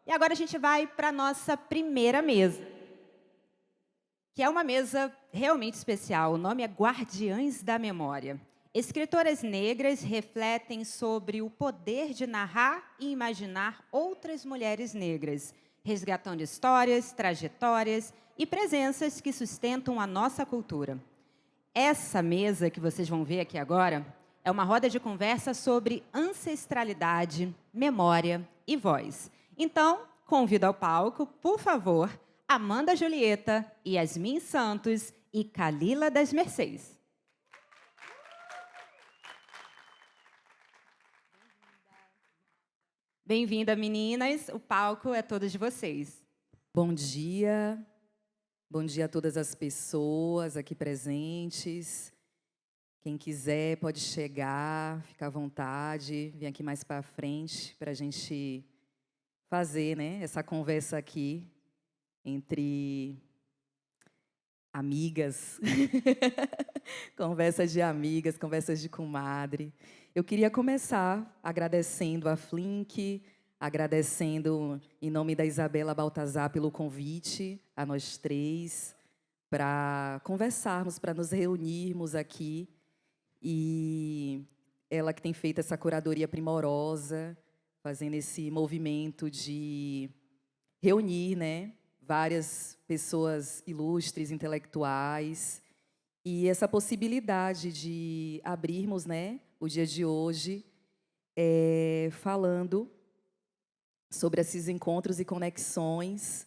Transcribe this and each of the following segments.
E agora a gente vai para a nossa primeira mesa, que é uma mesa realmente especial. O nome é Guardiães da Memória. Escritoras negras refletem sobre o poder de narrar e imaginar outras mulheres negras, resgatando histórias, trajetórias e presenças que sustentam a nossa cultura. Essa mesa que vocês vão ver aqui agora é uma roda de conversa sobre ancestralidade, memória e voz. Então, convido ao palco, por favor, Amanda Julieta, Yasmin Santos e Kalila das Mercês. Bem-vinda, meninas. O palco é todo de vocês. Bom dia a todas as pessoas aqui presentes. Quem quiser pode chegar, ficar à vontade, vir aqui mais para frente para a gente fazer, né, essa conversa aqui entre amigas, conversas de amigas, conversas de comadre. Eu queria começar agradecendo a Flink, agradecendo em nome da Isabela Baltazar pelo convite a nós três para conversarmos, para nos reunirmos aqui. E ela que tem feito essa curadoria primorosa, fazendo esse movimento de reunir, né, várias pessoas ilustres, intelectuais, e essa possibilidade de abrirmos, né, o dia de hoje falando sobre esses encontros e conexões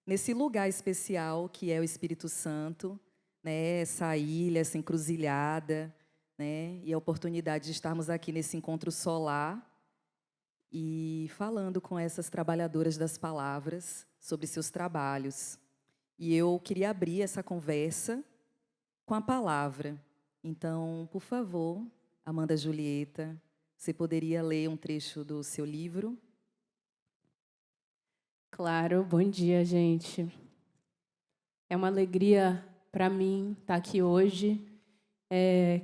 nesse lugar especial que é o Espírito Santo, né, essa ilha, essa encruzilhada, né, e a oportunidade de estarmos aqui nesse encontro solar e falando com essas trabalhadoras das palavras sobre seus trabalhos. E eu queria abrir essa conversa com a palavra. Então, por favor, Amanda Julieta, você poderia ler um trecho do seu livro? Claro, bom dia, gente. É uma alegria para mim estar aqui hoje.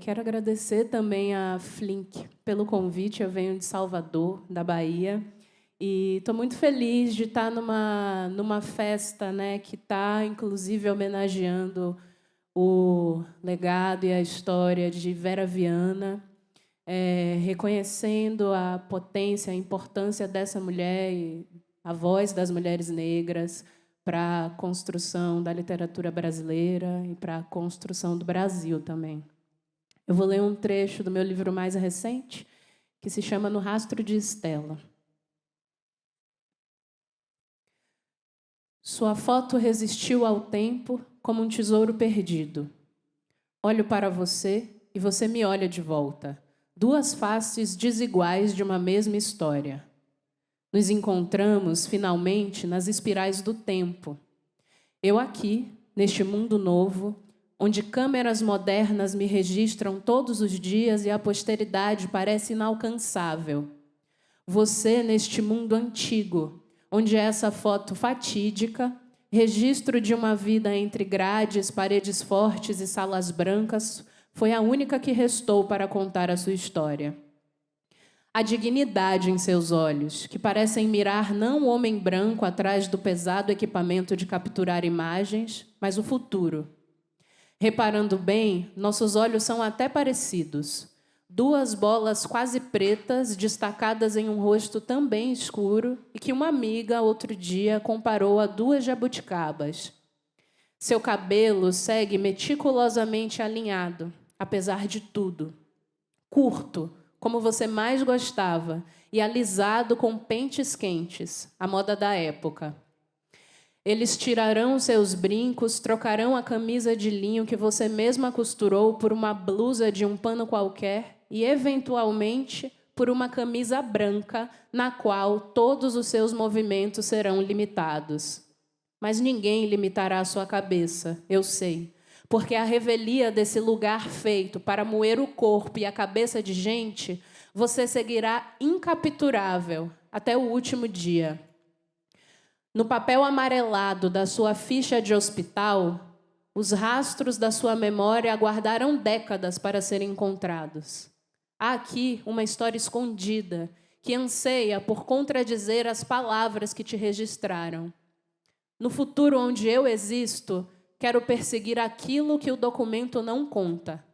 Quero agradecer também a Flink pelo convite. Eu venho de Salvador, da Bahia, e estou muito feliz de estar numa festa, né, que está, inclusive, homenageando o legado e a história de Vera Viana, reconhecendo a potência, a importância dessa mulher e a voz das mulheres negras para a construção da literatura brasileira e para a construção do Brasil também. Eu vou ler um trecho do meu livro mais recente, que se chama No Rastro de Estela. Sua foto resistiu ao tempo como um tesouro perdido. Olho para você e você me olha de volta. Duas faces desiguais de uma mesma história. Nos encontramos, finalmente, nas espirais do tempo. Eu aqui, neste mundo novo, onde câmeras modernas me registram todos os dias e a posteridade parece inalcançável. Você neste mundo antigo, onde essa foto fatídica, registro de uma vida entre grades, paredes fortes e salas brancas, foi a única que restou para contar a sua história. A dignidade em seus olhos, que parecem mirar não o homem branco atrás do pesado equipamento de capturar imagens, mas o futuro. Reparando bem, nossos olhos são até parecidos. Duas bolas quase pretas destacadas em um rosto também escuro e que uma amiga, outro dia, comparou a duas jabuticabas. Seu cabelo segue meticulosamente alinhado, apesar de tudo. Curto, como você mais gostava, e alisado com pentes quentes, a moda da época. Eles tirarão seus brincos, trocarão a camisa de linho que você mesma costurou por uma blusa de um pano qualquer e, eventualmente, por uma camisa branca, na qual todos os seus movimentos serão limitados. Mas ninguém limitará a sua cabeça, eu sei, porque a revelia desse lugar feito para moer o corpo e a cabeça de gente, você seguirá incapturável até o último dia. No papel amarelado da sua ficha de hospital, os rastros da sua memória aguardaram décadas para serem encontrados. Há aqui uma história escondida que anseia por contradizer as palavras que te registraram. No futuro onde eu existo, quero perseguir aquilo que o documento não conta.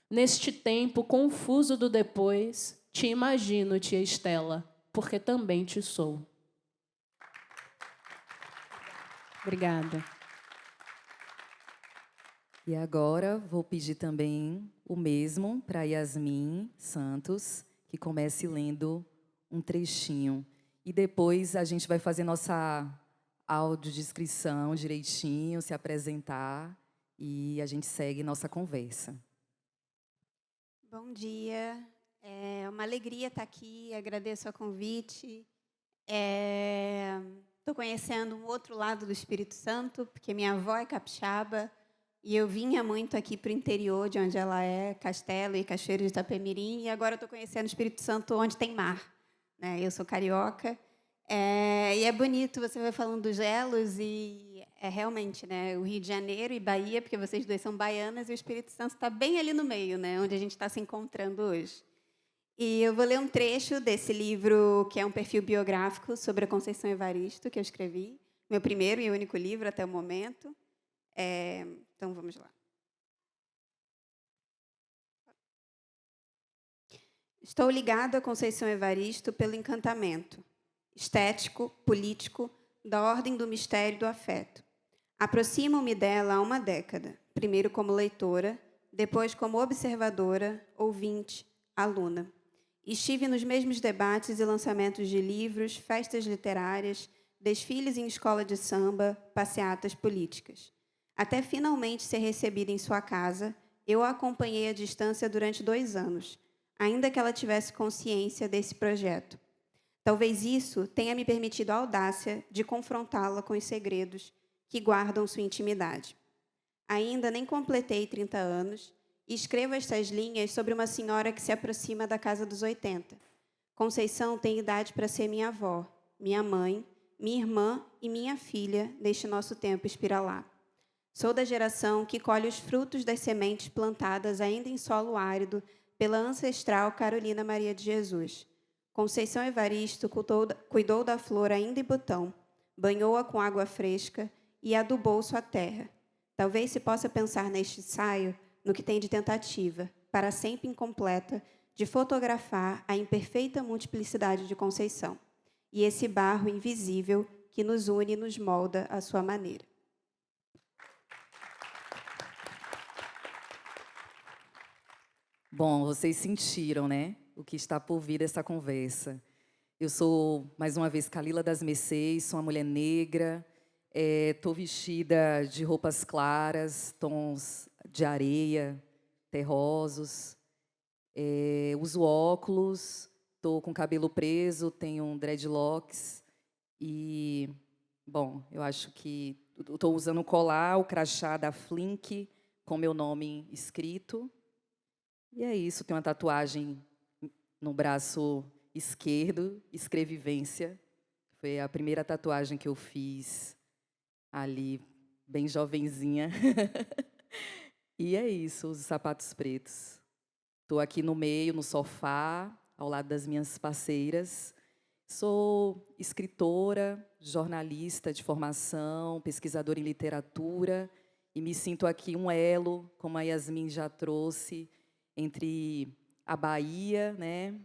Neste tempo confuso do depois, te imagino, tia Estela, porque também te sou. Obrigada. E agora vou pedir também o mesmo para Yasmin Santos, que comece lendo um trechinho. E depois a gente vai fazer nossa audiodescrição direitinho, se apresentar e a gente segue nossa conversa. Bom dia, é uma alegria estar aqui, agradeço o convite. Estou conhecendo um outro lado do Espírito Santo, porque minha avó é capixaba, e eu vinha muito aqui para o interior, de onde ela é, Castelo e Cachoeiro de Itapemirim, e agora estou conhecendo o Espírito Santo, onde tem mar. Né? Eu sou carioca, e é bonito, você vai falando dos elos, e é realmente, né, o Rio de Janeiro e Bahia, porque vocês dois são baianas, e o Espírito Santo está bem ali no meio, né, onde a gente está se encontrando hoje. E eu vou ler um trecho desse livro, que é um perfil biográfico sobre a Conceição Evaristo, que eu escrevi, meu primeiro e único livro até o momento. Então, vamos lá. Estou ligado à Conceição Evaristo pelo encantamento estético, político, da ordem do mistério do afeto. Aproximo-me dela há uma década, primeiro como leitora, depois como observadora, ouvinte, aluna. Estive nos mesmos debates e lançamentos de livros, festas literárias, desfiles em escola de samba, passeatas políticas. Até finalmente ser recebida em sua casa, eu a acompanhei à distância durante 2 anos, ainda que ela tivesse consciência desse projeto. Talvez isso tenha me permitido a audácia de confrontá-la com os segredos que guardam sua intimidade. Ainda nem completei 30 anos e escrevo estas linhas sobre uma senhora que se aproxima da casa dos 80. Conceição tem idade para ser minha avó, minha mãe, minha irmã e minha filha neste nosso tempo espiralar. Sou da geração que colhe os frutos das sementes plantadas ainda em solo árido pela ancestral Carolina Maria de Jesus. Conceição Evaristo cuidou da flor ainda em botão, banhou-a com água fresca e adubou sua terra. Talvez se possa pensar neste ensaio no que tem de tentativa, para sempre incompleta, de fotografar a imperfeita multiplicidade de Conceição e esse barro invisível que nos une e nos molda à sua maneira. Bom, vocês sentiram, né, o que está por vir dessa conversa. Eu sou, mais uma vez, Kalila das Mercês, sou uma mulher negra, estou vestida de roupas claras, tons de areia, terrosos, uso óculos, estou com cabelo preso, tenho um dreadlocks e, bom, eu acho que estou usando o colar, o crachá da Flink, com meu nome escrito. E é isso, tenho uma tatuagem no braço esquerdo, escrevivência. Foi a primeira tatuagem que eu fiz ali, bem jovenzinha. E é isso, uso sapatos pretos. Estou aqui no meio, no sofá, ao lado das minhas parceiras. Sou escritora, jornalista de formação, pesquisadora em literatura, e me sinto aqui um elo, como a Yasmin já trouxe, entre a Bahia, né,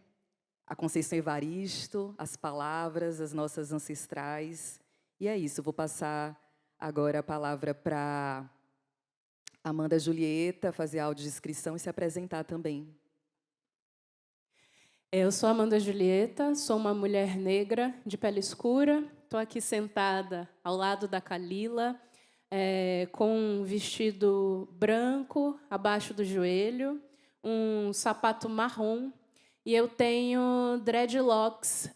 a Conceição Evaristo, as palavras, as nossas ancestrais. E é isso, eu vou passar agora a palavra para Amanda Julieta, fazer a audiodescrição e se apresentar também. Eu sou Amanda Julieta, sou uma mulher negra de pele escura, estou aqui sentada ao lado da Kalila, com um vestido branco abaixo do joelho, um sapato marrom, e eu tenho dreadlocks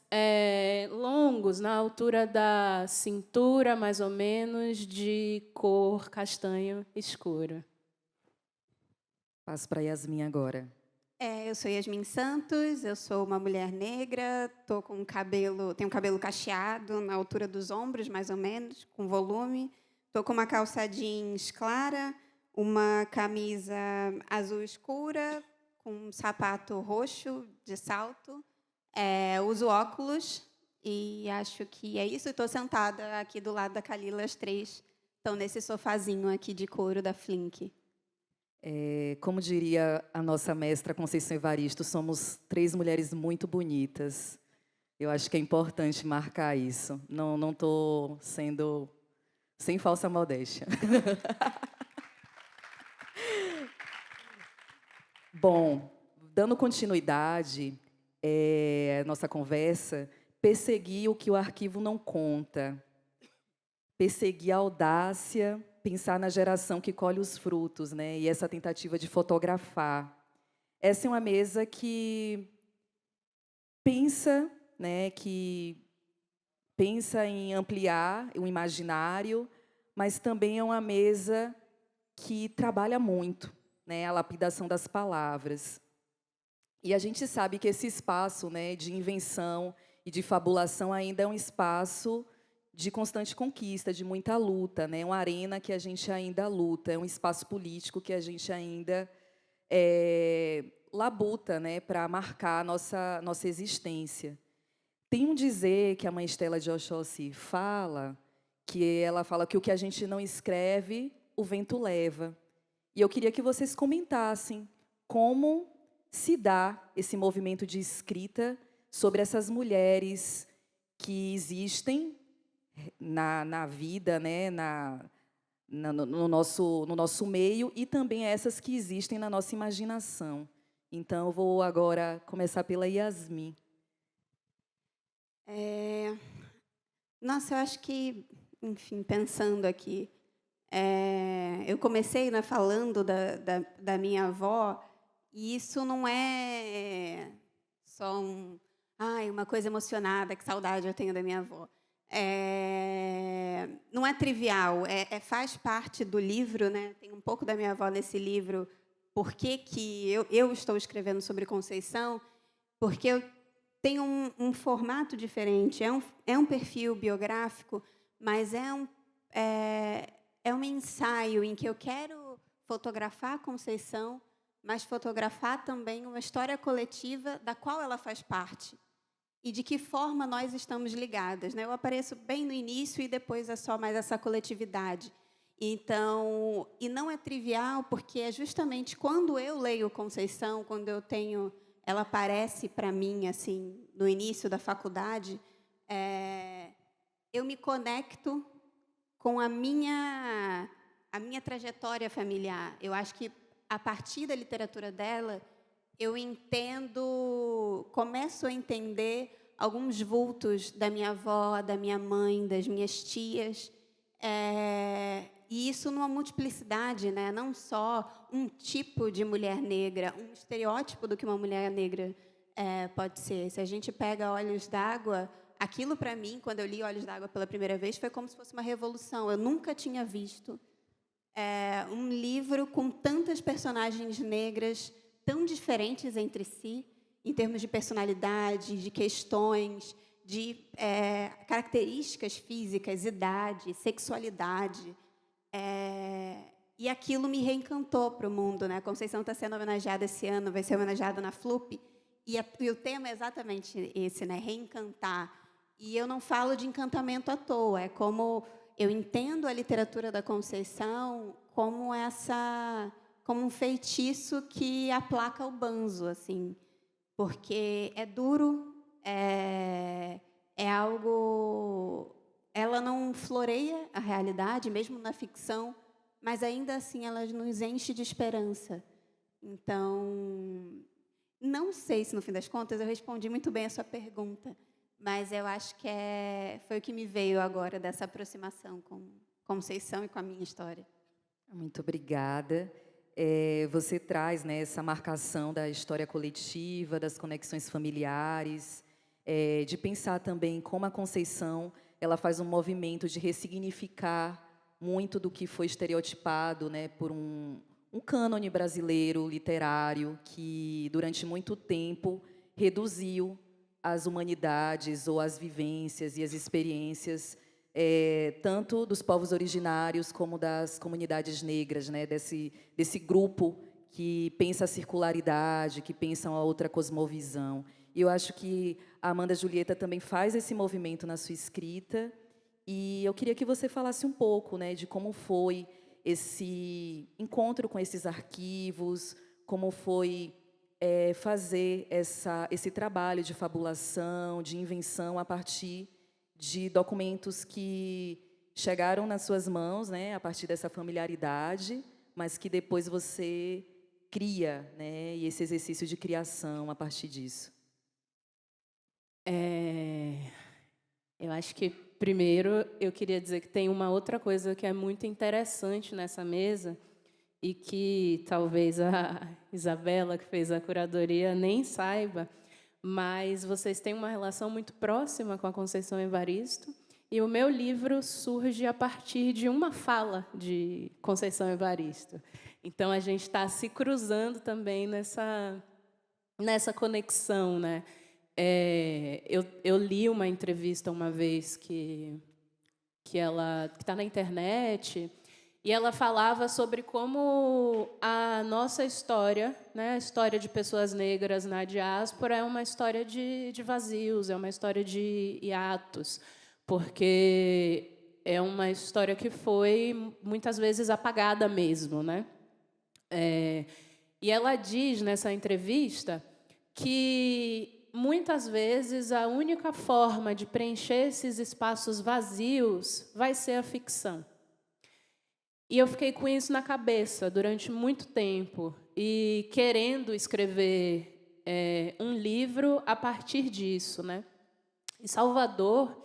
longos, na altura da cintura, mais ou menos, de cor castanho escuro. Passo para Yasmin agora. Eu sou Yasmin Santos, eu sou uma mulher negra, tenho um cabelo cacheado na altura dos ombros, mais ou menos, com volume. Estou com uma calça jeans clara, uma camisa azul escura, com um sapato roxo de salto, Uso óculos e acho que é isso. Estou sentada aqui do lado da Kalila, as três estão nesse sofazinho aqui de couro da Flink. Como diria a nossa mestra Conceição Evaristo, somos 3 mulheres muito bonitas. Eu acho que é importante marcar isso. Não estou sendo sem falsa modéstia. Bom, dando continuidade à nossa conversa, perseguir o que o arquivo não conta. Perseguir a audácia, pensar na geração que colhe os frutos, né? E essa tentativa de fotografar. Essa é uma mesa que pensa, né, em ampliar o imaginário, mas também é uma mesa que trabalha muito, né, a lapidação das palavras. E a gente sabe que esse espaço, né, de invenção e de fabulação ainda é um espaço de constante conquista, de muita luta, né? Uma arena que a gente ainda luta, é um espaço político que a gente ainda labuta, né, para marcar a nossa existência. Tem um dizer que a mãe Estela de Oxóssi fala, que ela fala que o que a gente não escreve, o vento leva. E eu queria que vocês comentassem como se dá esse movimento de escrita sobre essas mulheres que existem na vida, né, no nosso meio, e também essas que existem na nossa imaginação. Então, eu vou agora começar pela Yasmin. Nossa, eu acho que, enfim, pensando aqui, eu comecei, né, falando da minha avó, e isso não é só uma coisa emocionada, que saudade eu tenho da minha avó. Não é trivial, faz parte do livro, né? Tem um pouco da minha avó nesse livro. Por que eu estou escrevendo sobre Conceição? Porque eu tenho um formato diferente, é um perfil biográfico, mas é um ensaio em que eu quero fotografar a Conceição, mas fotografar também uma história coletiva da qual ela faz parte. E de que forma nós estamos ligadas, né? Eu apareço bem no início e depois é só mais essa coletividade. Então, e não é trivial, porque é justamente quando eu leio Conceição, quando ela aparece para mim assim no início da faculdade, eu me conecto com a minha trajetória familiar. Eu acho que a partir da literatura dela eu começo a entender alguns vultos da minha avó, da minha mãe, das minhas tias, e isso numa multiplicidade, né? Não só um tipo de mulher negra, um estereótipo do que uma mulher negra pode ser. Se a gente pega Olhos d'Água, aquilo para mim, quando eu li Olhos d'Água pela primeira vez, foi como se fosse uma revolução. Eu nunca tinha visto um livro com tantas personagens negras tão diferentes entre si, em termos de personalidade, de questões, de características físicas, idade, sexualidade. E aquilo me reencantou para o mundo, né? A Conceição está sendo homenageada esse ano, vai ser homenageada na FLUP, e o tema é exatamente esse, né? Reencantar. E eu não falo de encantamento à toa, é como eu entendo a literatura da Conceição como um feitiço que aplaca o banzo, assim, porque é duro, é algo. Ela não floreia a realidade, mesmo na ficção, mas ainda assim ela nos enche de esperança. Então, não sei se no fim das contas eu respondi muito bem a sua pergunta, mas eu acho que foi o que me veio agora dessa aproximação com Conceição e com a minha história. Muito obrigada. Você traz, né, essa marcação da história coletiva, das conexões familiares, de pensar também como a Conceição ela faz um movimento de ressignificar muito do que foi estereotipado, né, por um cânone brasileiro literário que, durante muito tempo, reduziu as humanidades ou as vivências e as experiências tanto dos povos originários como das comunidades negras, né, desse grupo que pensa a circularidade, que pensa a outra cosmovisão. E eu acho que a Amanda Julieta também faz esse movimento na sua escrita. E eu queria que você falasse um pouco, né, de como foi esse encontro com esses arquivos, como foi fazer esse trabalho de fabulação, de invenção a partir de documentos que chegaram nas suas mãos, né, a partir dessa familiaridade, mas que depois você cria, né, e esse exercício de criação a partir disso. Eu acho que, primeiro, eu queria dizer que tem uma outra coisa que é muito interessante nessa mesa e que talvez a Isabela, que fez a curadoria, nem saiba, mas vocês têm uma relação muito próxima com a Conceição Evaristo, e o meu livro surge a partir de uma fala de Conceição Evaristo. Então, a gente está se cruzando também nessa conexão, né? Eu li uma entrevista uma vez que está na internet, e ela falava sobre como a nossa história, né, a história de pessoas negras na diáspora, é uma história de vazios, é uma história de hiatos, porque é uma história que foi, muitas vezes, apagada mesmo, né? E ela diz, nessa entrevista, que, muitas vezes, a única forma de preencher esses espaços vazios vai ser a ficção. E eu fiquei com isso na cabeça durante muito tempo, e querendo escrever um livro a partir disso, né? Em Salvador,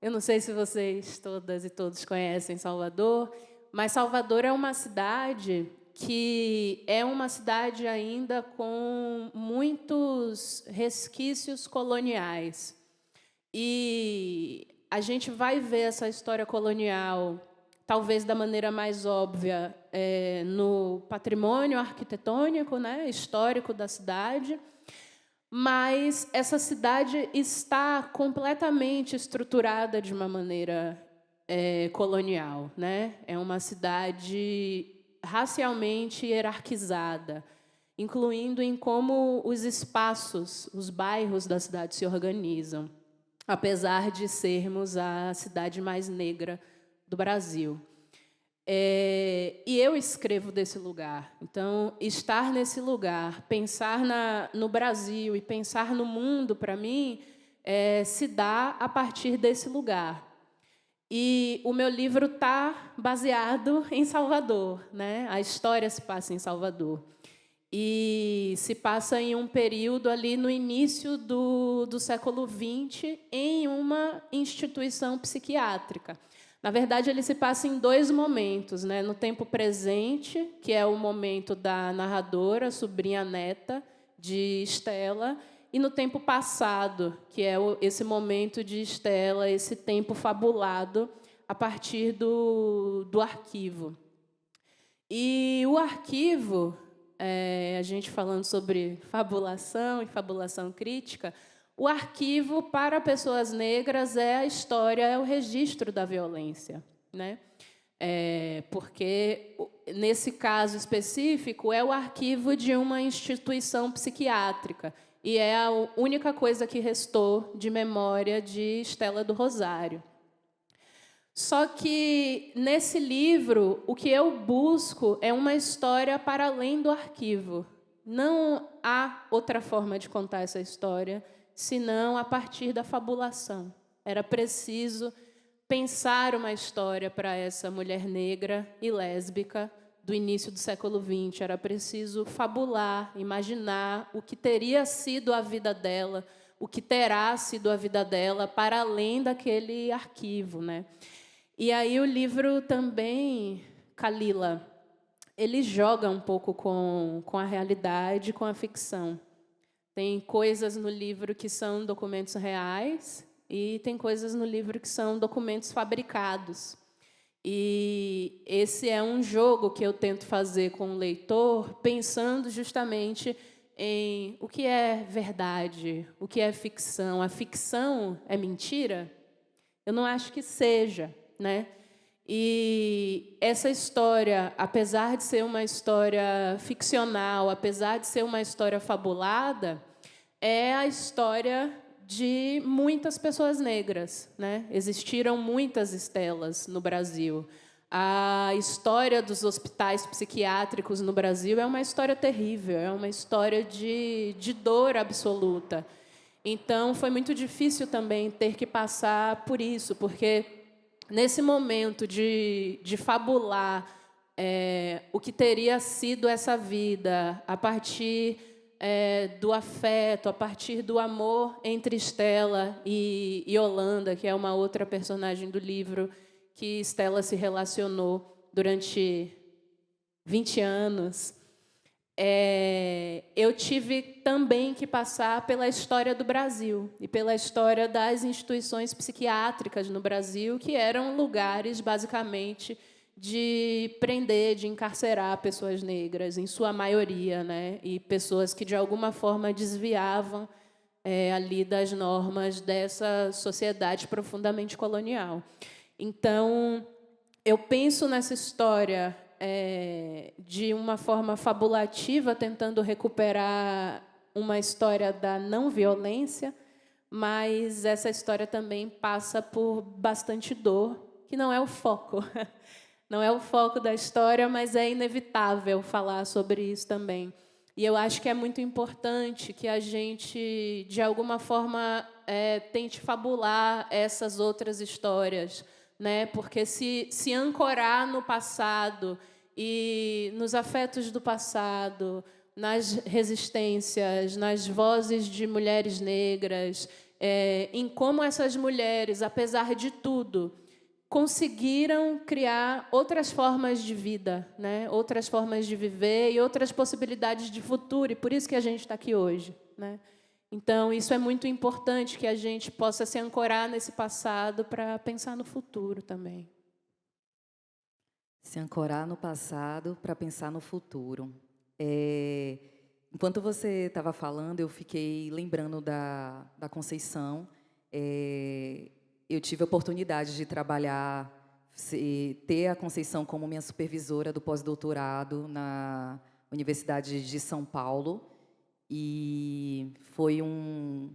eu não sei se vocês todas e todos conhecem Salvador, mas Salvador é uma cidade que é uma cidade ainda com muitos resquícios coloniais. E a gente vai ver essa história colonial, talvez da maneira mais óbvia, no patrimônio arquitetônico, né, histórico da cidade, mas essa cidade está completamente estruturada de uma maneira colonial, né? É uma cidade racialmente hierarquizada, incluindo em como os espaços, os bairros da cidade se organizam, apesar de sermos a cidade mais negra do Brasil. E eu escrevo desse lugar. Então, estar nesse lugar, pensar no Brasil e pensar no mundo, para mim, se dá a partir desse lugar. E o meu livro está baseado em Salvador, né? A história se passa em Salvador. E se passa em um período ali no início do século XX, em uma instituição psiquiátrica. Na verdade, ele se passa em dois momentos, né? No tempo presente, que é o momento da narradora, sobrinha neta de Estela, e no tempo passado, que é esse momento de Estela, esse tempo fabulado a partir do arquivo. E o arquivo, a gente falando sobre fabulação e fabulação crítica, o arquivo para pessoas negras é a história, é o registro da violência, né? Porque, nesse caso específico, é o arquivo de uma instituição psiquiátrica, e é a única coisa que restou de memória de Estela do Rosário. Só que, nesse livro, o que eu busco é uma história para além do arquivo. Não há outra forma de contar essa história, senão a partir da fabulação. Era preciso pensar uma história para essa mulher negra e lésbica do início do século XX. Era preciso fabular, imaginar o que teria sido a vida dela, o que terá sido a vida dela para além daquele arquivo, né? E aí o livro também, Kalila, ele joga um pouco com a realidade, com a ficção. Tem coisas no livro que são documentos reais e tem coisas no livro que são documentos fabricados. E esse é um jogo que eu tento fazer com o leitor, pensando justamente em o que é verdade, o que é ficção. A ficção é mentira? Eu não acho que seja, né? E essa história, apesar de ser uma história ficcional, apesar de ser uma história fabulada, é a história de muitas pessoas negras, né? Existiram muitas Estelas no Brasil. A história dos hospitais psiquiátricos no Brasil é uma história terrível, é uma história de dor absoluta. Então, foi muito difícil também ter que passar por isso, porque nesse momento de fabular o que teria sido essa vida a partir do afeto, a partir do amor entre Estela e Yolanda, que é uma outra personagem do livro que Estela se relacionou durante 20 anos, eu tive também que passar pela história do Brasil e pela história das instituições psiquiátricas no Brasil, que eram lugares, basicamente, de prender, de encarcerar pessoas negras, em sua maioria, né? E pessoas que, de alguma forma, desviavam ali das normas dessa sociedade profundamente colonial. Então, eu penso nessa história de uma forma fabulativa, tentando recuperar uma história da não violência, mas essa história também passa por bastante dor, que não é o foco. Não é o foco da história, mas é inevitável falar sobre isso também. E eu acho que é muito importante que a gente, de alguma forma, tente fabular essas outras histórias, né? Porque se ancorar no passado e nos afetos do passado, nas resistências, nas vozes de mulheres negras, em como essas mulheres, apesar de tudo, conseguiram criar outras formas de vida, né? Outras formas de viver e outras possibilidades de futuro, e por isso que a gente está aqui hoje, né? Então, isso é muito importante, que a gente possa se ancorar nesse passado para pensar no futuro também. Se ancorar no passado para pensar no futuro. Enquanto você estava falando, eu fiquei lembrando da Conceição. Eu tive a oportunidade de trabalhar, ter a Conceição como minha supervisora do pós-doutorado na Universidade de São Paulo. E foi um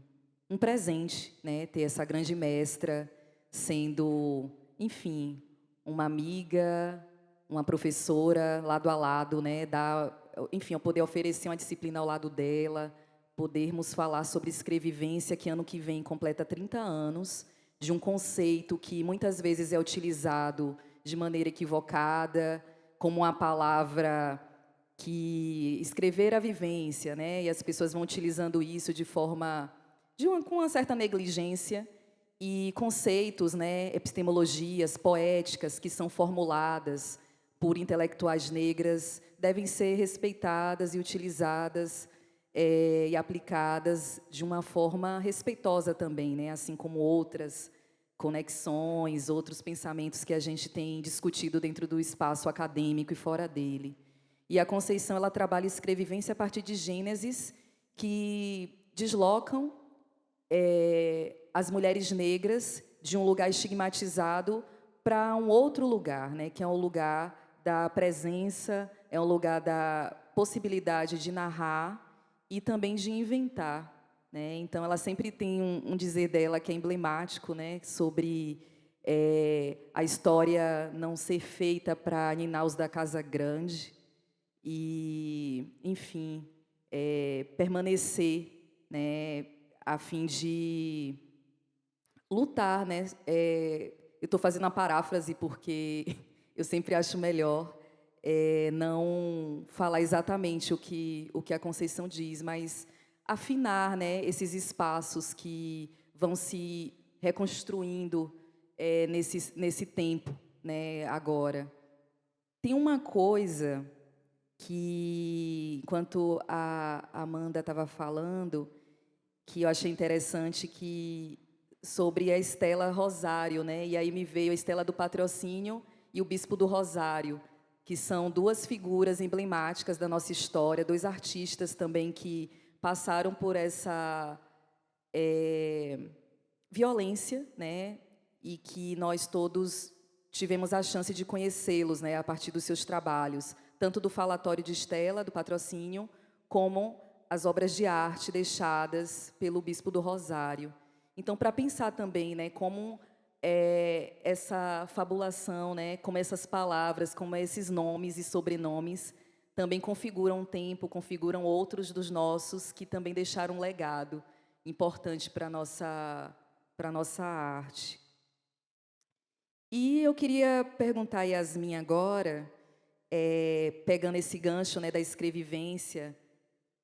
presente, né, ter essa grande mestra sendo, enfim, uma amiga, uma professora lado a lado, né, enfim, eu poder oferecer uma disciplina ao lado dela, podermos falar sobre escrevivência, que ano que vem completa 30 anos, de um conceito que muitas vezes é utilizado de maneira equivocada, como uma palavra que escrever a vivência, né? E as pessoas vão utilizando isso de forma com uma certa negligência, e conceitos, né, epistemologias poéticas que são formuladas por intelectuais negras devem ser respeitadas e utilizadas e aplicadas de uma forma respeitosa também, né? Assim como outras conexões, outros pensamentos que a gente tem discutido dentro do espaço acadêmico e fora dele. E a Conceição, ela trabalha escrevivência a partir de gêneses que deslocam as mulheres negras de um lugar estigmatizado para um outro lugar, né? Que é um lugar da presença, é um lugar da possibilidade de narrar e também de inventar, né? Então, ela sempre tem um dizer dela que é emblemático, né? Sobre a história não ser feita para ninaus da casa grande e, enfim, permanecer, né? A fim de lutar, né? Eu estou fazendo uma paráfrase porque eu sempre acho melhor não falar exatamente o que a Conceição diz, mas afinar, né, esses espaços que vão se reconstruindo nesse tempo, né, agora. Tem uma coisa que, enquanto a Amanda estava falando, que eu achei interessante, sobre a Estela Rosário, né? E aí me veio a Estela do Patrocínio e o Bispo do Rosário, que são duas figuras emblemáticas da nossa história, dois artistas também que passaram por essa violência, né? E que nós todos tivemos a chance de conhecê-los, né? A partir dos seus trabalhos, tanto do Falatório de Estela, do Patrocínio, como as obras de arte deixadas pelo Bispo do Rosário. Então, para pensar também, né, como essa fabulação, né, como essas palavras, como esses nomes e sobrenomes também configuram um tempo, configuram outros dos nossos que também deixaram um legado importante para a nossa arte. E eu queria perguntar a Yasmin agora, pegando esse gancho, né, da escrevivência,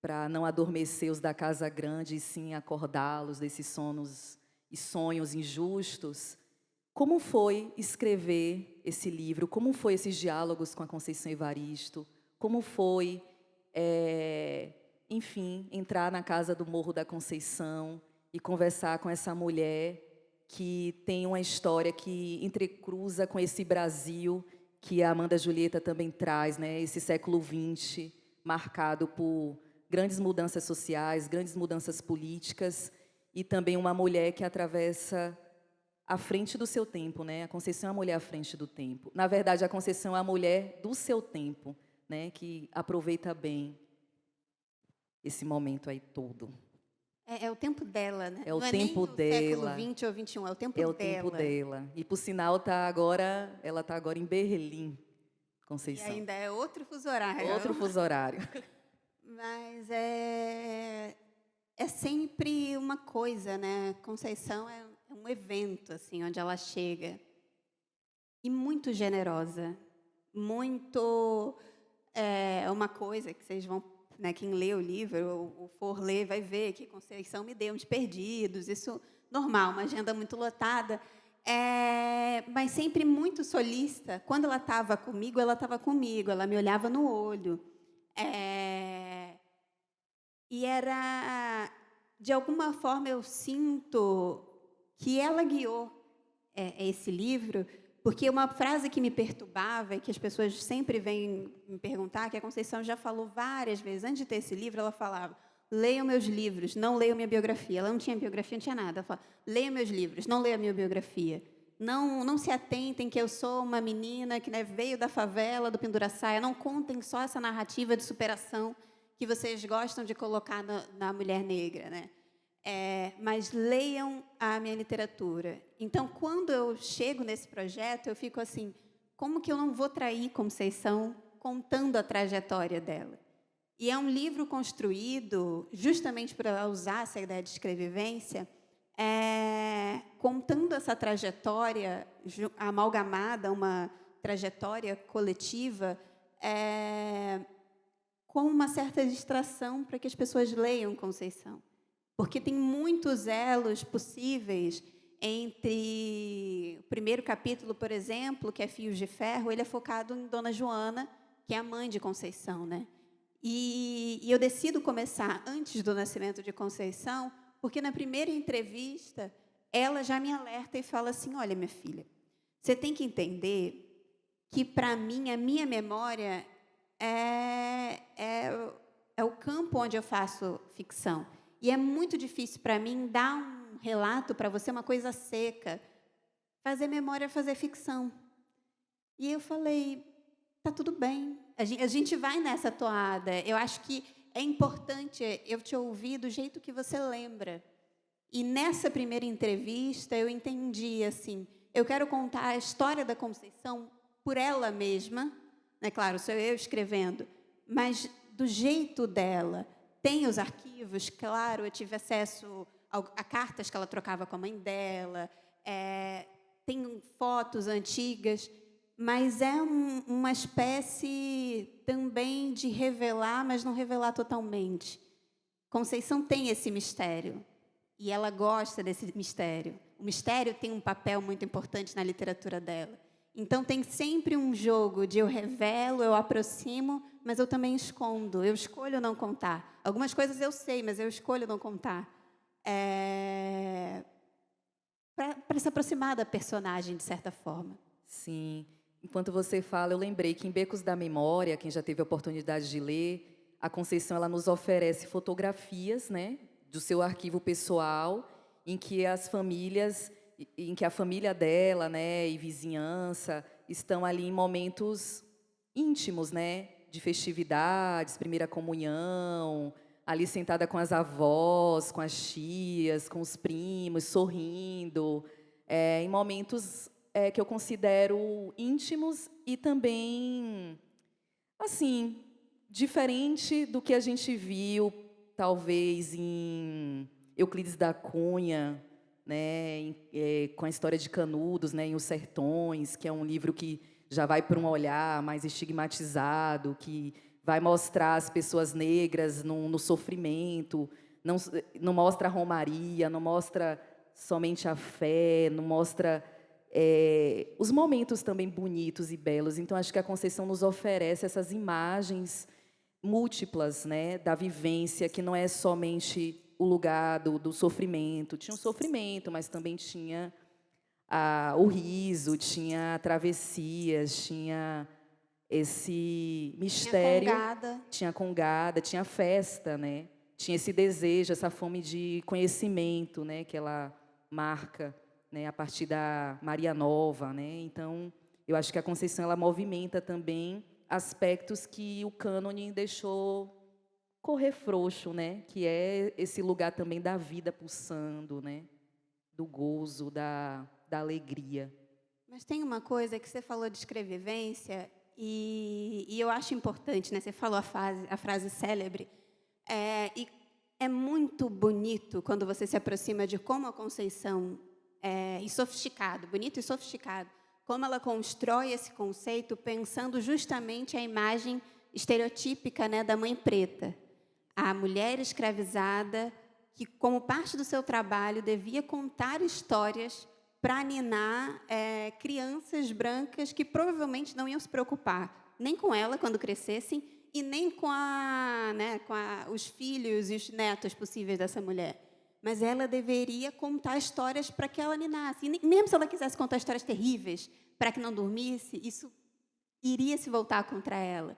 para não adormecer os da casa grande e sim acordá-los desses sonos e sonhos injustos. Como foi escrever esse livro? Como foi esses diálogos com a Conceição Evaristo? Como foi, enfim, entrar na casa do Morro da Conceição e conversar com essa mulher que tem uma história que entrecruza com esse Brasil que a Amanda Julieta também traz, né? Esse século XX, marcado por grandes mudanças sociais, grandes mudanças políticas, e também uma mulher que atravessa à frente do seu tempo, né? A Conceição é a mulher à frente do tempo. Na verdade, a Conceição é a mulher do seu tempo, né? Que aproveita bem esse momento aí todo. É o tempo dela, né? É o Não é tempo nem dela. século XX ou XXI, é o tempo É o dela. tempo dela. E, por sinal, ela está agora em Berlim, E Conceição. ainda é outro fuso horário. Outro fuso horário. Mas é sempre uma coisa, né? Conceição é um evento, assim, onde ela chega. E muito generosa. Muito... uma coisa que vocês vão... Né, quem lê o livro ou for ler vai ver que Conceição me deu uns perdidos. Isso, normal, uma agenda muito lotada. Mas sempre muito solícita. Quando ela estava comigo, ela me olhava no olho. E era, de alguma forma, eu sinto que ela guiou esse livro, porque uma frase que me perturbava e que as pessoas sempre vêm me perguntar, que a Conceição já falou várias vezes, antes de ter esse livro, ela falava: leiam meus livros, não leiam minha biografia. Ela não tinha biografia, não tinha nada. Ela falava: leiam meus livros, não leiam a minha biografia. Não se atentem que eu sou uma menina que, né, veio da favela, do Penduraçaia. Não contem só essa narrativa de superação que vocês gostam de colocar na mulher negra, né? Mas leiam a minha literatura. Então, quando eu chego nesse projeto, eu fico assim, como que eu não vou trair Conceição contando a trajetória dela? E é um livro construído justamente para usar essa ideia de escrevivência, contando essa trajetória amalgamada, uma trajetória coletiva, com uma certa distração para que as pessoas leiam Conceição. Porque tem muitos elos possíveis entre o primeiro capítulo, por exemplo, que é Fios de Ferro, ele é focado em Dona Joana, que é a mãe de Conceição, né? E eu decido começar antes do nascimento de Conceição, porque na primeira entrevista ela já me alerta e fala assim: olha, minha filha, você tem que entender que, para mim, a minha memória é o campo onde eu faço ficção. E é muito difícil para mim dar um relato para você, uma coisa seca. Fazer memória é fazer ficção. E eu falei, tá tudo bem. A gente vai nessa toada. Eu acho que é importante eu te ouvir do jeito que você lembra. E nessa primeira entrevista eu entendi, assim, eu quero contar a história da Conceição por ela mesma, né? Claro, sou eu escrevendo, mas do jeito dela. Tem os arquivos, claro, eu tive acesso a cartas que ela trocava com a mãe dela, tem fotos antigas, mas é uma espécie também de revelar, mas não revelar totalmente. Conceição tem esse mistério, e ela gosta desse mistério. O mistério tem um papel muito importante na literatura dela. Então, tem sempre um jogo de eu revelo, eu aproximo, mas eu também escondo. Eu escolho não contar. Algumas coisas eu sei, mas eu escolho não contar. Para se aproximar da personagem, de certa forma. Sim. Enquanto você fala, eu lembrei que em Becos da Memória, quem já teve a oportunidade de ler, a Conceição ela nos oferece fotografias, né, do seu arquivo pessoal, em que a família dela, né, e vizinhança estão ali em momentos íntimos, né, de festividades, primeira comunhão, ali sentada com as avós, com as tias, com os primos, sorrindo, em momentos que eu considero íntimos e também, assim, diferente do que a gente viu, talvez, em Euclides da Cunha, né, com a história de Canudos, né, em Os Sertões, que é um livro que já vai para um olhar mais estigmatizado, que vai mostrar as pessoas negras no sofrimento, não mostra a romaria, não mostra somente a fé, não mostra os momentos também bonitos e belos. Então, acho que a Conceição nos oferece essas imagens múltiplas, né, da vivência, que não é somente o lugar do sofrimento. Tinha um sofrimento, mas também tinha o riso, tinha travessias, tinha esse mistério. Tinha congada, tinha festa, né? Tinha esse desejo, essa fome de conhecimento, né, que ela marca, né, a partir da Maria Nova, né? Então, eu acho que a Conceição ela movimenta também aspectos que o cânone deixou correr frouxo, né? Que é esse lugar também da vida pulsando, né? Do gozo, da alegria. Mas tem uma coisa que você falou de escrevivência e eu acho importante, né? Você falou a frase célebre, e é muito bonito quando você se aproxima de como a Conceição e sofisticado, bonito e sofisticado, como ela constrói esse conceito pensando justamente a imagem estereotípica, né, da mãe preta, a mulher escravizada que, como parte do seu trabalho, devia contar histórias para ninar crianças brancas que provavelmente não iam se preocupar nem com ela quando crescessem e nem com os filhos e os netos possíveis dessa mulher. Mas ela deveria contar histórias para que ela ninasse. E mesmo se ela quisesse contar histórias terríveis para que não dormisse, isso iria se voltar contra ela.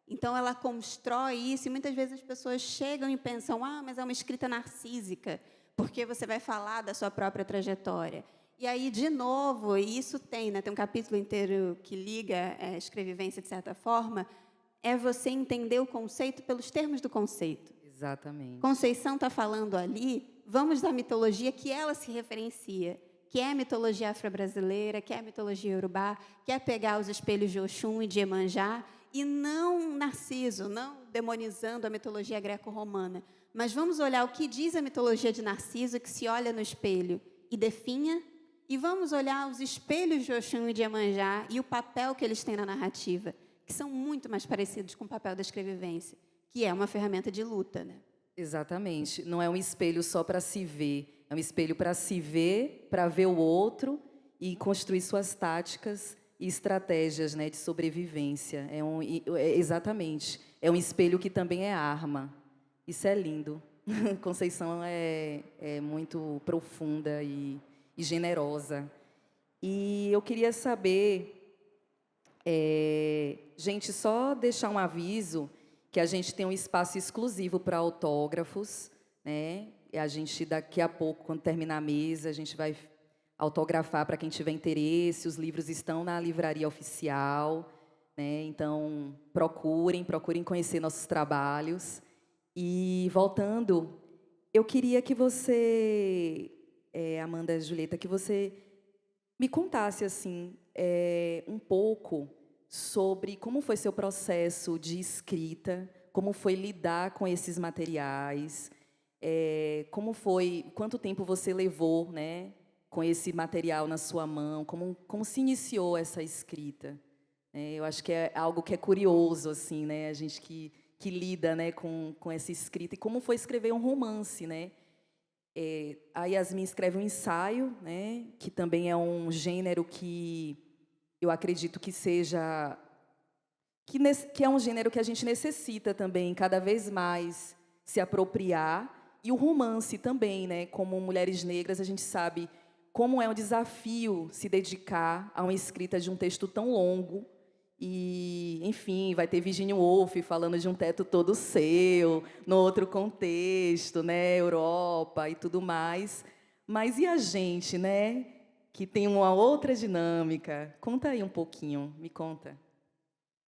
Então, ela constrói isso e muitas vezes as pessoas chegam e pensam mas é uma escrita narcísica, porque você vai falar da sua própria trajetória. E aí, de novo, isso tem um capítulo inteiro que liga a escrevivência, de certa forma, é você entender o conceito pelos termos do conceito. Exatamente. Conceição está falando ali, vamos da mitologia que ela se referencia, que é a mitologia afro-brasileira, que é a mitologia iorubá, que é pegar os espelhos de Oxum e de Iemanjá, e não Narciso, não demonizando a mitologia greco-romana, mas vamos olhar o que diz a mitologia de Narciso, que se olha no espelho e definha, e vamos olhar os espelhos de Oxum e de Iemanjá e o papel que eles têm na narrativa, que são muito mais parecidos com o papel da escrevivência, que é uma ferramenta de luta, né? Exatamente. Não é um espelho só para se ver, é um espelho para se ver, para ver o outro e construir suas táticas e estratégias, né, de sobrevivência. Exatamente. É um espelho que também é arma. Isso é lindo. Conceição é muito profunda e generosa. E eu queria saber, gente, só deixar um aviso que a gente tem um espaço exclusivo para autógrafos, né? E a gente, daqui a pouco, quando terminar a mesa, a gente vai autografar para quem tiver interesse. Os livros estão na livraria oficial, né? Então, procurem conhecer nossos trabalhos. E, voltando, eu queria que você, Amanda e Julieta, que você me contasse, assim, um pouco sobre como foi seu processo de escrita, como foi lidar com esses materiais, como foi, quanto tempo você levou, né, com esse material na sua mão, como se iniciou essa escrita. Eu acho que é algo que é curioso, assim, né, a gente que lida, né, com essa escrita, e como foi escrever um romance, né. A Yasmin escreve um ensaio, né, que também é um gênero que eu acredito que seja que é um gênero que a gente necessita também cada vez mais se apropriar, e o romance também, né? Como mulheres negras, a gente sabe como é um desafio se dedicar a uma escrita de um texto tão longo. E, enfim, vai ter Virginia Woolf falando de um teto todo seu, no outro contexto, né? Europa e tudo mais. Mas e a gente, né? Que tem uma outra dinâmica. Conta aí um pouquinho, me conta.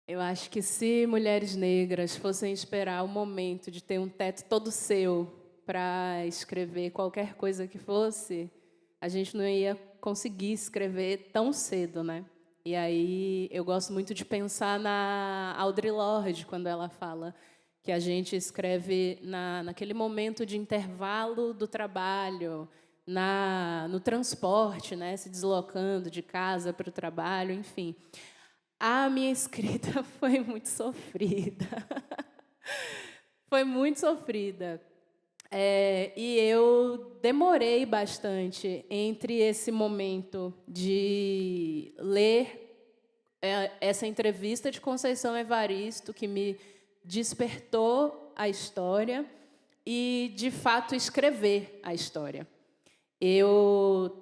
Eu acho que se mulheres negras fossem esperar o momento de ter um teto todo seu para escrever qualquer coisa que fosse, a gente não ia conseguir escrever tão cedo, né? E aí eu gosto muito de pensar na Audre Lorde, quando ela fala que a gente escreve naquele momento de intervalo do trabalho, no transporte, né? Se deslocando de casa para o trabalho, enfim. A minha escrita foi muito sofrida. Foi muito sofrida. E eu demorei bastante entre esse momento de ler essa entrevista de Conceição Evaristo, que me despertou a história, e, de fato, escrever a história. Eu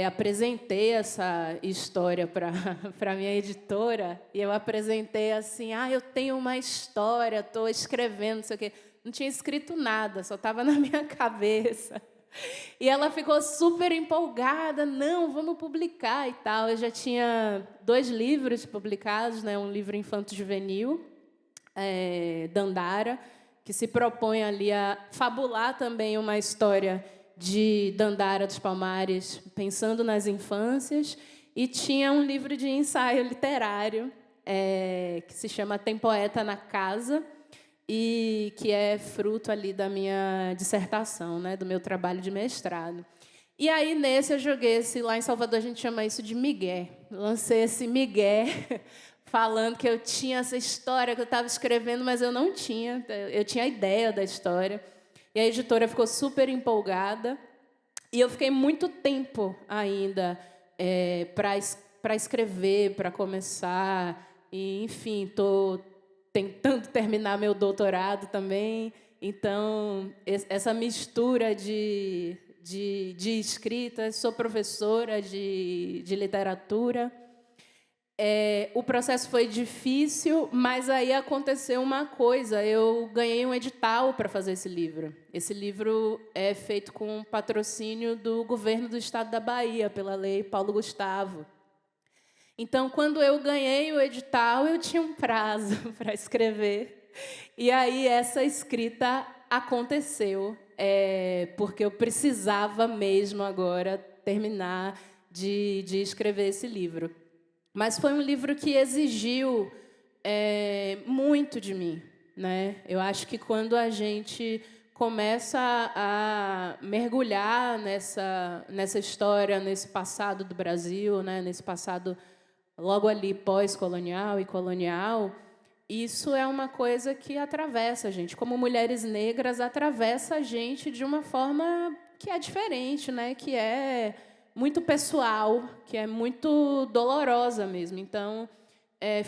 apresentei essa história para a minha editora, e eu apresentei assim, eu tenho uma história, estou escrevendo, não sei o quê. Não tinha escrito nada, só estava na minha cabeça. E ela ficou super empolgada, não, vamos publicar e tal. Eu já tinha 2 livros publicados, né? Um livro infanto-juvenil, Dandara, que se propõe ali a fabular também uma história de Dandara dos Palmares, pensando nas infâncias, e tinha um livro de ensaio literário que se chama Tem Poeta na Casa, e que é fruto ali da minha dissertação, né, do meu trabalho de mestrado. E aí, nesse, eu joguei lá em Salvador, a gente chama isso de migué. Lancei esse migué, falando que eu tinha essa história que eu estava escrevendo, mas eu não tinha. Eu tinha a ideia da história. E a editora ficou super empolgada. E eu fiquei muito tempo ainda para escrever, para começar. E, enfim, estou tentando terminar meu doutorado também. Então, essa mistura de escrita, sou professora de literatura. O processo foi difícil, mas aí aconteceu uma coisa. Eu ganhei um edital para fazer esse livro. Esse livro é feito com patrocínio do governo do estado da Bahia, pela lei Paulo Gustavo. Então, quando eu ganhei o edital, eu tinha um prazo para escrever. E aí essa escrita aconteceu, porque eu precisava mesmo agora terminar de escrever esse livro. Mas foi um livro que exigiu muito de mim, né? Eu acho que quando a gente começa a mergulhar nessa história, nesse passado do Brasil, né? Nesse passado logo ali pós-colonial e colonial, isso é uma coisa que atravessa a gente. Como mulheres negras, atravessa a gente de uma forma que é diferente, né? Que é muito pessoal, que é muito dolorosa mesmo. Então,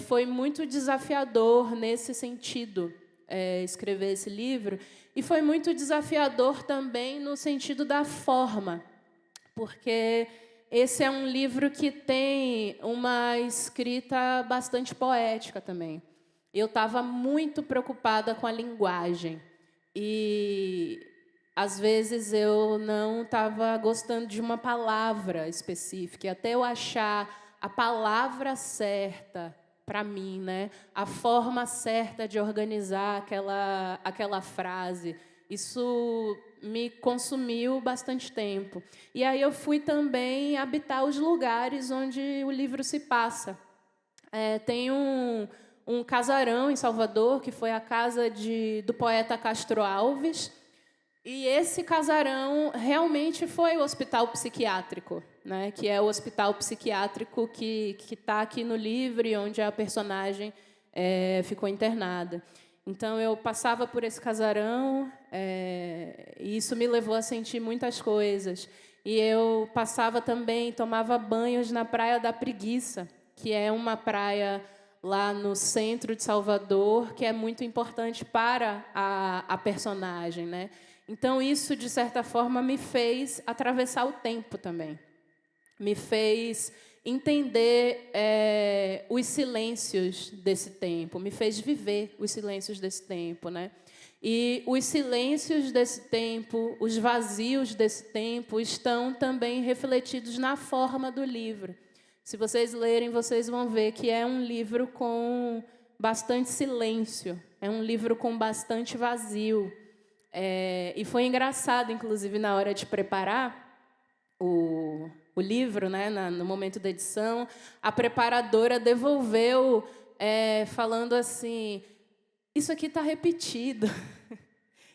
foi muito desafiador nesse sentido escrever esse livro, e foi muito desafiador também no sentido da forma, porque esse é um livro que tem uma escrita bastante poética também. Eu estava muito preocupada com a linguagem, e às vezes eu não estava gostando de uma palavra específica, e até eu achar a palavra certa para mim, né? A forma certa de organizar aquela frase. Isso me consumiu bastante tempo. E aí eu fui também habitar os lugares onde o livro se passa. Tem um casarão em Salvador, que foi a casa do poeta Castro Alves. E esse casarão realmente foi o hospital psiquiátrico, né? Que é o hospital psiquiátrico que está aqui no livro, onde a personagem ficou internada. Então, eu passava por esse casarão, e isso me levou a sentir muitas coisas. E eu passava também, tomava banhos na Praia da Preguiça, que é uma praia lá no centro de Salvador, que é muito importante para a personagem, né? Então, isso, de certa forma, me fez atravessar o tempo também. Me fez entender os silêncios desse tempo, me fez viver os silêncios desse tempo, né? E os silêncios desse tempo, os vazios desse tempo, estão também refletidos na forma do livro. Se vocês lerem, vocês vão ver que é um livro com bastante silêncio, é um livro com bastante vazio. E foi engraçado, inclusive, na hora de preparar o livro, né, no momento da edição, a preparadora devolveu falando assim, isso aqui está repetido,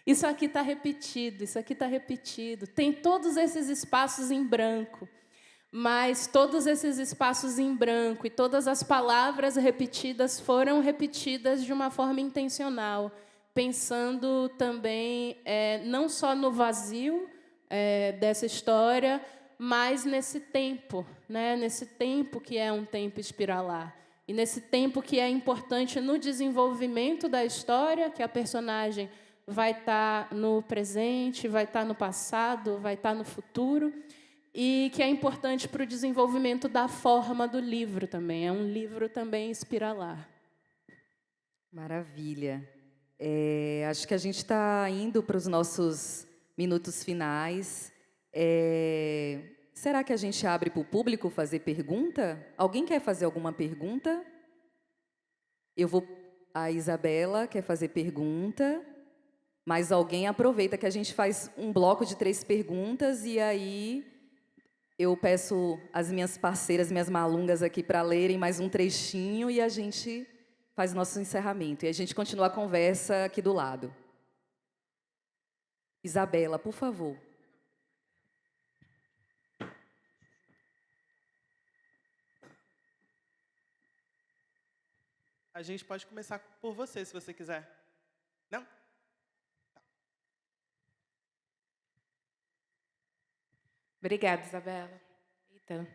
isso aqui está repetido, isso aqui está repetido. Tem todos esses espaços em branco, mas todos esses espaços em branco e todas as palavras repetidas foram repetidas de uma forma intencional, pensando também não só no vazio dessa história, mas nesse tempo, né? Nesse tempo que é um tempo espiralar. E nesse tempo que é importante no desenvolvimento da história, que a personagem vai estar no presente, vai estar no passado, vai estar no futuro, e que é importante para o desenvolvimento da forma do livro também. É um livro também espiralar. Maravilha. Acho que a gente está indo para os nossos minutos finais. Será que a gente abre para o público fazer pergunta? Alguém quer fazer alguma pergunta? A Isabela quer fazer pergunta, mas alguém aproveita que a gente faz um bloco de 3 perguntas e aí eu peço as minhas parceiras, minhas malungas aqui para lerem mais um trechinho e a gente faz o nosso encerramento. E a gente continua a conversa aqui do lado. Isabela, por favor. A gente pode começar por você, se você quiser. Não? Tá. Obrigada, Isabela. Eita.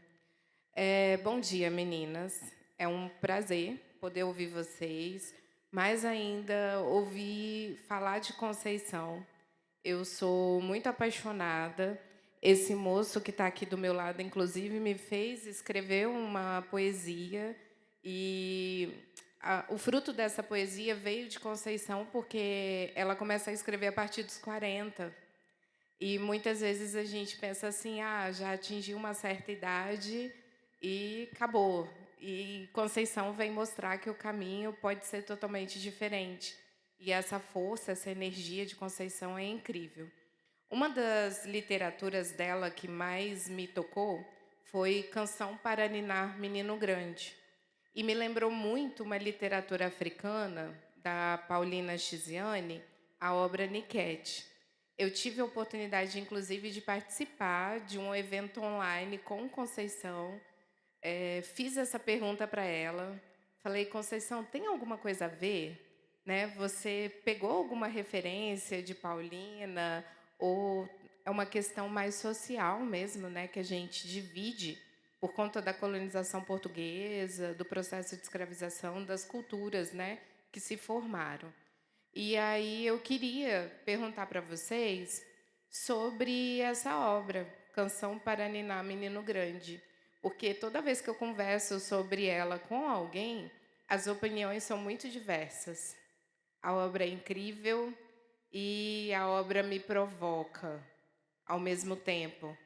Bom dia, meninas. É um prazer poder ouvir vocês, mais ainda ouvir falar de Conceição. Eu sou muito apaixonada. Esse moço que está aqui do meu lado, inclusive, me fez escrever uma poesia e o fruto dessa poesia veio de Conceição porque ela começa a escrever a partir dos 40. E muitas vezes a gente pensa assim, já atingi uma certa idade e acabou. E Conceição vem mostrar que o caminho pode ser totalmente diferente. E essa força, essa energia de Conceição é incrível. Uma das literaturas dela que mais me tocou foi Canção para Ninar Menino Grande. E me lembrou muito uma literatura africana, da Paulina Chiziane, a obra Niket. Eu tive a oportunidade, inclusive, de participar de um evento online com Conceição. Fiz essa pergunta para ela. Falei, Conceição, tem alguma coisa a ver? Né? Você pegou alguma referência de Paulina? Ou é uma questão mais social mesmo, né? Que a gente divide por conta da colonização portuguesa, do processo de escravização, das culturas, né, que se formaram. E aí eu queria perguntar para vocês sobre essa obra, Canção para Ninar Menino Grande, porque toda vez que eu converso sobre ela com alguém, as opiniões são muito diversas. A obra é incrível e a obra me provoca ao mesmo tempo.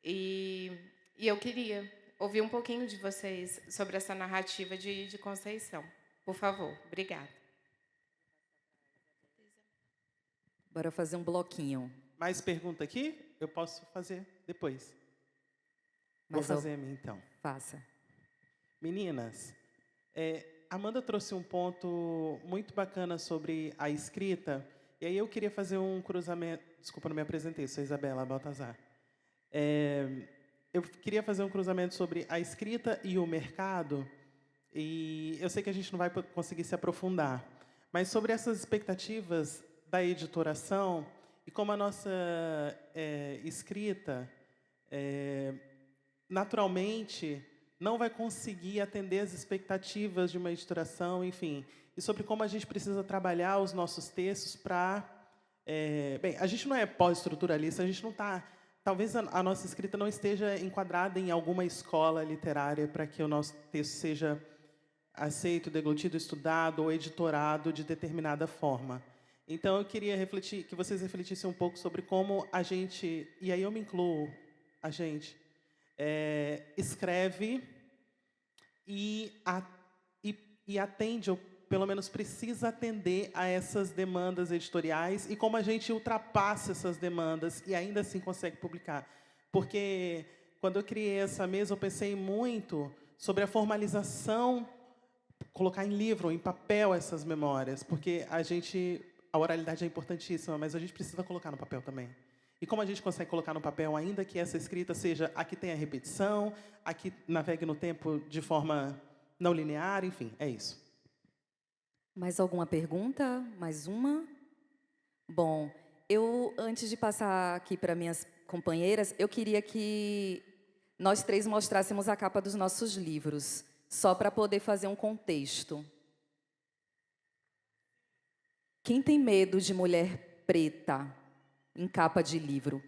E eu queria ouvir um pouquinho de vocês sobre essa narrativa de Conceição. Por favor, obrigada. Bora fazer um bloquinho. Mais pergunta aqui? Eu posso fazer depois. Vou fazer a minha, então. Faça. Meninas, Amanda trouxe um ponto muito bacana sobre a escrita, e aí eu queria fazer um cruzamento... Desculpa, não me apresentei, sou Isabela Baltazar. Eu queria fazer um cruzamento sobre a escrita e o mercado, e eu sei que a gente não vai conseguir se aprofundar, mas sobre essas expectativas da editoração e como a nossa escrita, naturalmente, não vai conseguir atender as expectativas de uma editoração, enfim, e sobre como a gente precisa trabalhar os nossos textos para... bem, a gente não é pós-estruturalista, a gente não está... Talvez a nossa escrita não esteja enquadrada em alguma escola literária para que o nosso texto seja aceito, deglutido, estudado ou editorado de determinada forma. Então, eu queria que vocês refletissem um pouco sobre como a gente, e aí eu me incluo, a gente, escreve e atende pelo menos, precisa atender a essas demandas editoriais e como a gente ultrapassa essas demandas e ainda assim consegue publicar. Porque, quando eu criei essa mesa, eu pensei muito sobre a formalização, colocar em livro, em papel, essas memórias, porque a oralidade é importantíssima, mas a gente precisa colocar no papel também. E como a gente consegue colocar no papel, ainda que essa escrita seja a que tenha repetição, a que navegue no tempo de forma não linear, enfim, é isso. Mais alguma pergunta? Mais uma? Bom, antes de passar aqui para minhas companheiras, eu queria que nós três mostrássemos a capa dos nossos livros, só para poder fazer um contexto. Quem tem medo de mulher preta em capa de livro?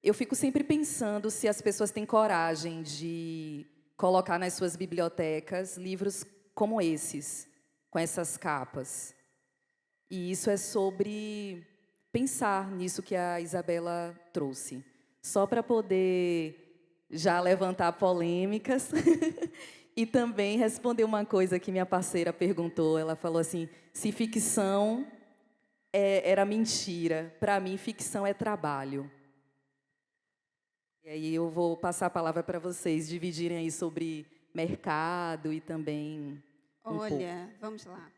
Eu fico sempre pensando se as pessoas têm coragem de colocar nas suas bibliotecas livros como esses, com essas capas. E isso é sobre pensar nisso que a Isabela trouxe. Só para poder já levantar polêmicas e também responder uma coisa que minha parceira perguntou. Ela falou assim, se ficção era mentira. Para mim, ficção é trabalho. E aí eu vou passar a palavra para vocês dividirem aí sobre mercado e também Olha, vamos lá.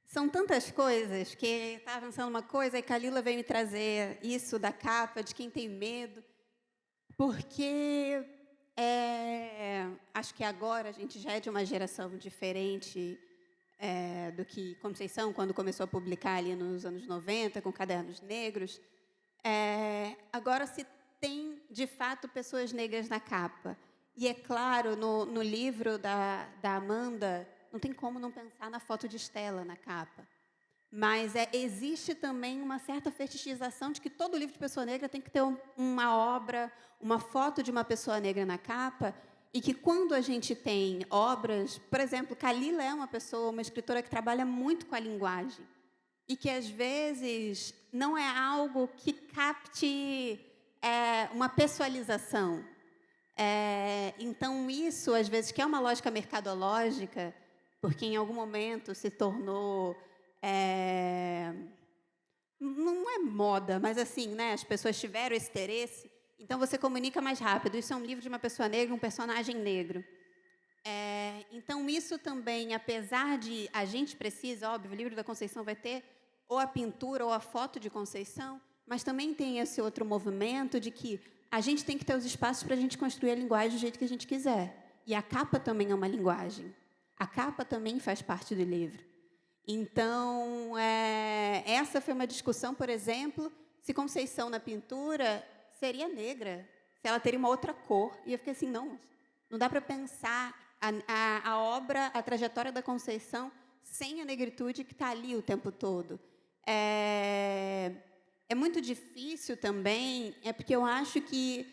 São tantas coisas que estava pensando uma coisa e Kalila veio me trazer isso da capa, de quem tem medo, porque acho que agora a gente já é de uma geração diferente do que Conceição, quando começou a publicar ali nos anos 90, com Cadernos Negros. Agora se tem, de fato, pessoas negras na capa. E, é claro, no livro da Amanda, não tem como não pensar na foto de Estela na capa. Mas existe também uma certa fetichização de que todo livro de pessoa negra tem que ter uma obra, uma foto de uma pessoa negra na capa, e que quando a gente tem obras, por exemplo, Kalila é uma escritora que trabalha muito com a linguagem, e que, às vezes, não é algo que capte uma pessoalização. Então, isso, às vezes, que é uma lógica mercadológica, porque em algum momento se tornou... não é moda, mas assim, né, as pessoas tiveram esse interesse, então você comunica mais rápido. Isso é um livro de uma pessoa negra, um personagem negro. Então, isso também, apesar de a gente precisa, óbvio, o livro da Conceição vai ter ou a pintura ou a foto de Conceição, mas também tem esse outro movimento de que a gente tem que ter os espaços para a gente construir a linguagem do jeito que a gente quiser. E a capa também é uma linguagem. A capa também faz parte do livro. Então, essa foi uma discussão, por exemplo, se Conceição na pintura seria negra, se ela teria uma outra cor. E eu fiquei assim, não dá para pensar a obra, a trajetória da Conceição sem a negritude que está ali o tempo todo. É muito difícil também, porque eu acho que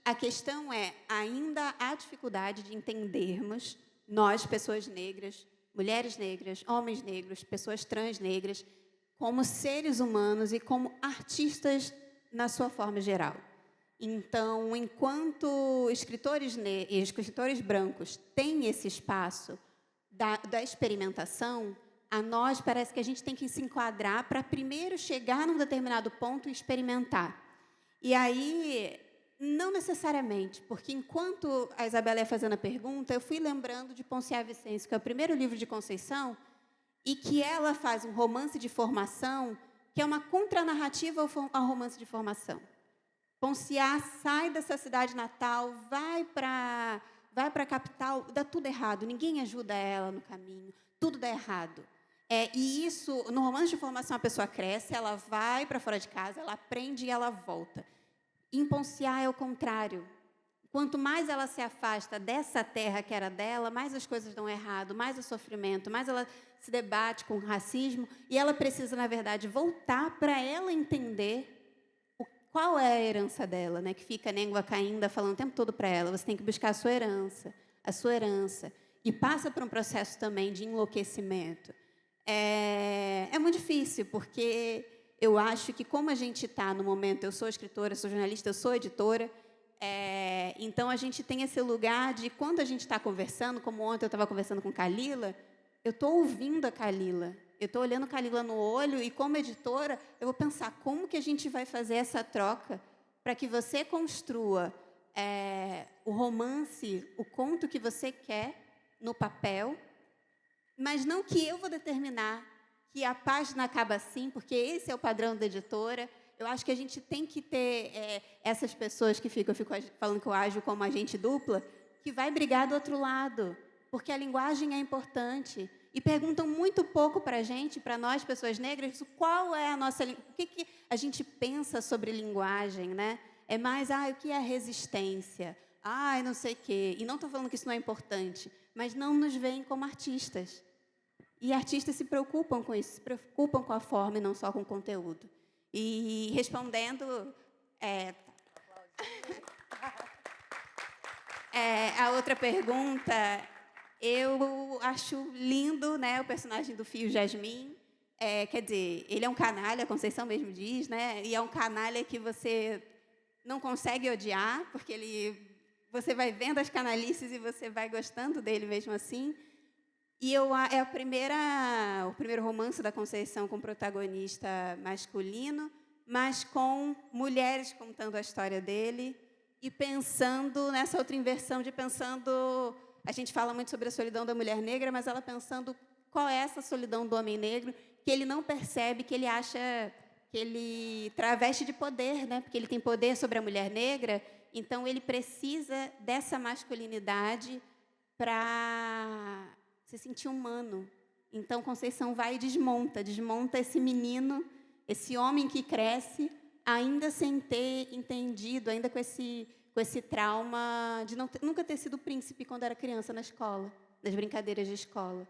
a questão ainda há dificuldade de entendermos, nós, pessoas negras, mulheres negras, homens negros, pessoas trans negras, como seres humanos e como artistas na sua forma geral. Então, enquanto escritores brancos têm esse espaço da experimentação, a nós parece que a gente tem que se enquadrar para primeiro chegar num determinado ponto e experimentar. E aí, não necessariamente, porque enquanto a Isabela ia fazendo a pergunta, eu fui lembrando de Ponciá Vicêncio, que é o primeiro livro de Conceição, e que ela faz um romance de formação, que é uma contranarrativa ao romance de formação. Ponciá sai dessa cidade natal, vai para a capital, dá tudo errado, ninguém ajuda ela no caminho, tudo dá errado. E isso, no romance de formação, a pessoa cresce, ela vai para fora de casa, ela aprende e ela volta. Em Ponciá é o contrário. Quanto mais ela se afasta dessa terra que era dela, mais as coisas dão errado, mais o sofrimento, mais ela se debate com o racismo, e ela precisa, na verdade, voltar para ela entender qual é a herança dela, né? Que fica a Néngua Caínda falando o tempo todo para ela, você tem que buscar a sua herança, e passa por um processo também de enlouquecimento. É muito difícil, porque eu acho que, como a gente está no momento, eu sou escritora, sou jornalista, eu sou editora, então a gente tem esse lugar de, quando a gente está conversando, como ontem eu estava conversando com Kalila, eu estou ouvindo a Kalila, eu estou olhando a Kalila no olho e, como editora, eu vou pensar como que a gente vai fazer essa troca para que você construa o romance, o conto que você quer no papel, mas não que eu vou determinar que a página acaba assim, porque esse é o padrão da editora. Eu acho que a gente tem que ter essas pessoas que ficam falando que eu ajo como agente dupla, que vai brigar do outro lado, porque a linguagem é importante. E perguntam muito pouco para a gente, para nós, pessoas negras, qual é a nossa... O que a gente pensa sobre linguagem, né? É mais, o que é a resistência? Não sei o quê. E não estou falando que isso não é importante, mas não nos veem como artistas. E artistas se preocupam com isso, se preocupam com a forma e não só com o conteúdo. E respondendo... a outra pergunta, eu acho lindo, né, o personagem do Fio Jasmin. Quer dizer, ele é um canalha, a Conceição mesmo diz, né? E é um canalha que você não consegue odiar, porque você vai vendo as canalices e você vai gostando dele mesmo assim. E é o primeiro romance da Conceição com protagonista masculino, mas com mulheres contando a história dele e pensando nessa outra inversão a gente fala muito sobre a solidão da mulher negra, mas ela pensando qual é essa solidão do homem negro que ele não percebe, que ele acha que ele traveste de poder, né? Porque ele tem poder sobre a mulher negra, então ele precisa dessa masculinidade para se sentir humano. Então, Conceição vai e desmonta esse menino, esse homem que cresce, ainda sem ter entendido, ainda com esse trauma de nunca ter sido príncipe quando era criança na escola, nas brincadeiras de escola.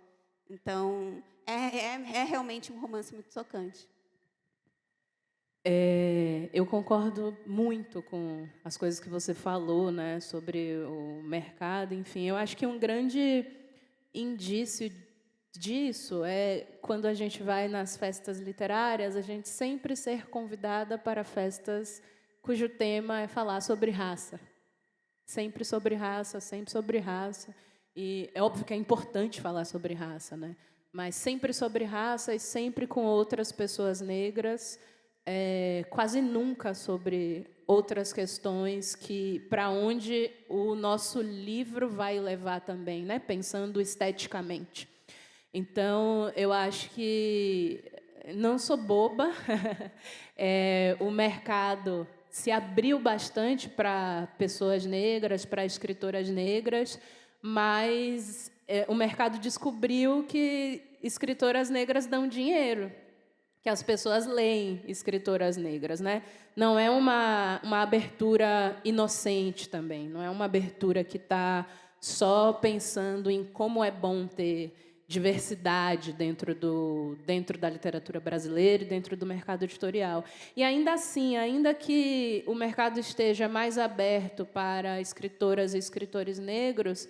Então, é realmente um romance muito tocante. Eu concordo muito com as coisas que você falou, né, sobre o mercado. Enfim, eu acho que um grande indício disso é quando a gente vai nas festas literárias, a gente sempre ser convidada para festas cujo tema é falar sobre raça. Sempre sobre raça, sempre sobre raça. E é óbvio que é importante falar sobre raça, né? Mas sempre sobre raça e sempre com outras pessoas negras, quase nunca sobre outras questões para onde o nosso livro vai levar também, né? Pensando esteticamente. Então, eu acho que não sou boba. O mercado se abriu bastante para pessoas negras, para escritoras negras, mas o mercado descobriu que escritoras negras dão dinheiro, que as pessoas leem escritoras negras, né? Não é uma abertura inocente também, não é uma abertura que está só pensando em como é bom ter diversidade dentro da literatura brasileira e dentro do mercado editorial. E, ainda assim, ainda que o mercado esteja mais aberto para escritoras e escritores negros,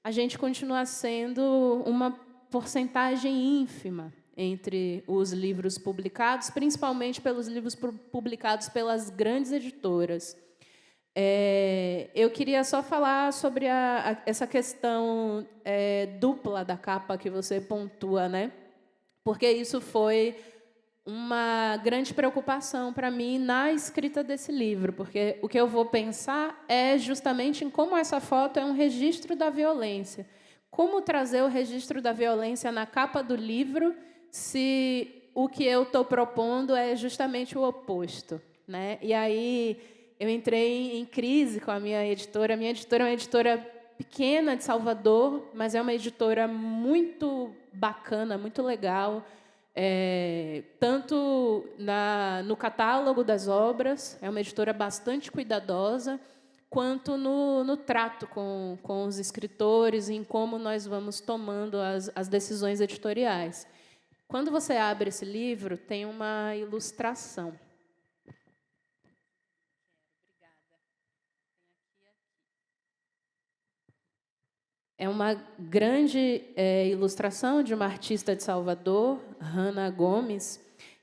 a gente continua sendo uma porcentagem ínfima entre os livros publicados, principalmente pelos livros publicados pelas grandes editoras. Eu queria só falar sobre essa questão dupla da capa que você pontua, né? Porque isso foi uma grande preocupação para mim na escrita desse livro, porque o que eu vou pensar é justamente em como essa foto é um registro da violência. Como trazer o registro da violência na capa do livro se o que eu estou propondo é justamente o oposto, né? E aí eu entrei em crise com a minha editora. A minha editora é uma editora pequena de Salvador, mas é uma editora muito bacana, muito legal, tanto no catálogo das obras, é uma editora bastante cuidadosa, quanto no trato com os escritores, em como nós vamos tomando as decisões editoriais. Quando você abre esse livro, tem uma ilustração. É uma grande ilustração de uma artista de Salvador, Hannah Gomes,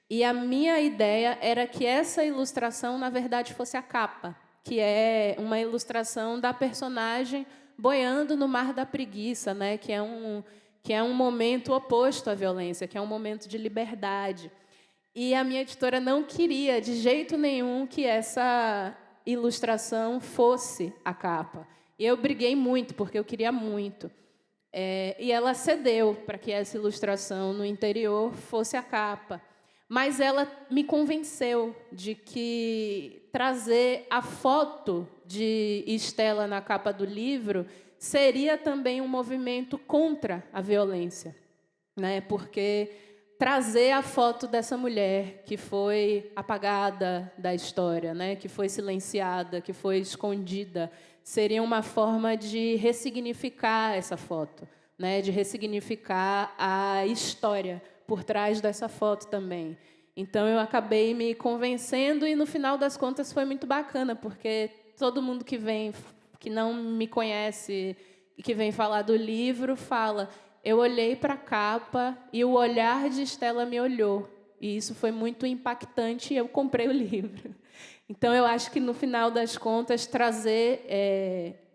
e a minha ideia era que essa ilustração, na verdade, fosse a capa, que é uma ilustração da personagem boiando no Mar da Preguiça, né? que que é um momento oposto à violência, que é um momento de liberdade. E a minha editora não queria, de jeito nenhum, que essa ilustração fosse a capa. E eu briguei muito, porque eu queria muito. E ela cedeu para que essa ilustração no interior fosse a capa. Mas ela me convenceu de que trazer a foto de Estela na capa do livro seria também um movimento contra a violência, né? Porque trazer a foto dessa mulher que foi apagada da história, né? Que foi silenciada, que foi escondida, seria uma forma de ressignificar essa foto, né? De ressignificar a história por trás dessa foto também. Então, eu acabei me convencendo e, no final das contas, foi muito bacana, porque todo mundo que não me conhece e que vem falar do livro, fala: eu olhei para a capa e o olhar de Estela me olhou. E isso foi muito impactante e eu comprei o livro. Então, eu acho que, no final das contas, trazer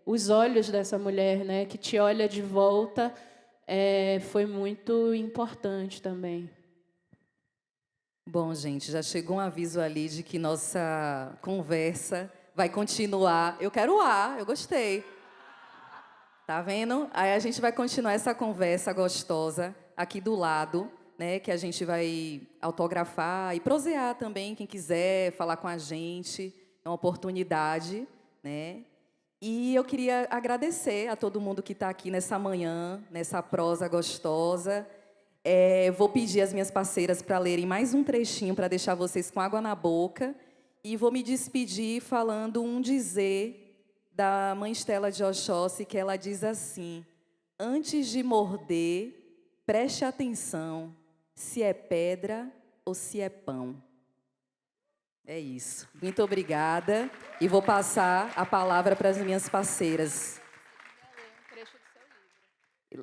os olhos dessa mulher, né, que te olha de volta, foi muito importante também. Bom, gente, já chegou um aviso ali de que nossa conversa vai continuar. Eu quero eu gostei. Tá vendo? Aí a gente vai continuar essa conversa gostosa aqui do lado, né? Que a gente vai autografar e prosear também, quem quiser falar com a gente. É uma oportunidade, né? E eu queria agradecer a todo mundo que está aqui nessa manhã, nessa prosa gostosa. Vou pedir às minhas parceiras para lerem mais um trechinho para deixar vocês com água na boca. E vou me despedir falando um dizer da mãe Estela de Oxóssi, que ela diz assim: antes de morder, preste atenção se é pedra ou se é pão. É isso. Muito obrigada. E vou passar a palavra para as minhas parceiras.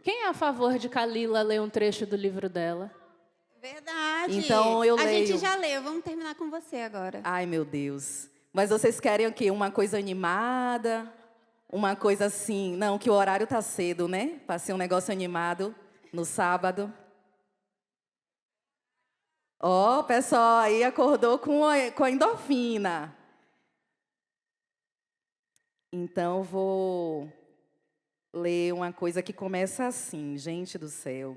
Quem é a favor de Kalila ler um trecho do livro dela? Verdade. Então, eu A leio. gente já leu. Vamos terminar com você agora. Ai, meu Deus. Mas vocês querem o quê? Uma coisa animada? Uma coisa assim... Não, que o horário tá cedo, né? Para ser um negócio animado no sábado. Ó, o pessoal aí acordou com a endorfina. Então, vou ler uma coisa que começa assim, gente do céu.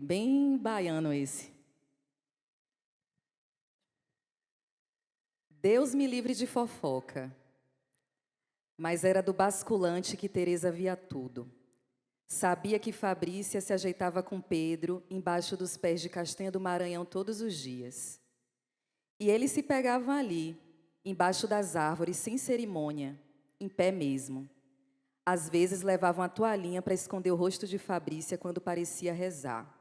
Bem baiano esse. Deus me livre de fofoca. Mas era do basculante que Teresa via tudo. Sabia que Fabrícia se ajeitava com Pedro embaixo dos pés de castanha do Maranhão todos os dias. E eles se pegavam ali, embaixo das árvores, sem cerimônia, em pé mesmo. Às vezes levavam a toalhinha para esconder o rosto de Fabrícia quando parecia rezar.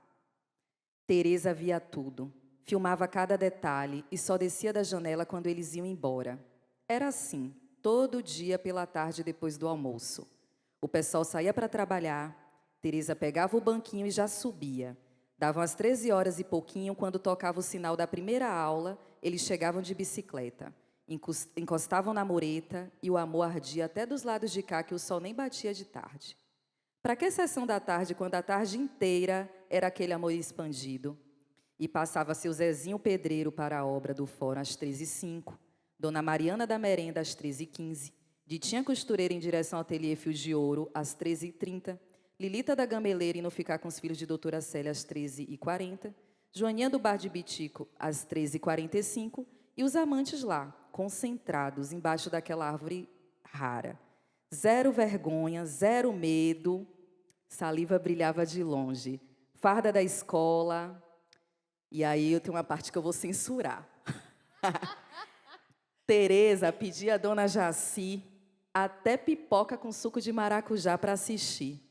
Teresa via tudo, filmava cada detalhe e só descia da janela quando eles iam embora. Era assim, todo dia pela tarde depois do almoço. O pessoal saía para trabalhar, Teresa pegava o banquinho e já subia. Davam as 13 horas e pouquinho, quando tocava o sinal da primeira aula, eles chegavam de bicicleta. Encostavam na mureta e o amor ardia até dos lados de cá, que o sol nem batia de tarde. Para que sessão da tarde, quando a tarde inteira era aquele amor expandido? E passava seu Zezinho Pedreiro para a obra do fórum às 13h05, Dona Mariana da Merenda às 13h15, Ditinha Costureira em direção ao ateliê Fios de Ouro às 13h30, Lilita da Gameleira indo ficar com os filhos de doutora Célia às 13h40, Joaninha do Bar de Bitico às 13h45 e os amantes lá, concentrados embaixo daquela árvore rara. Zero vergonha, zero medo, saliva brilhava de longe. Farda da escola. E aí eu tenho uma parte que eu vou censurar. Teresa pedia a dona Jaci até pipoca com suco de maracujá para assistir.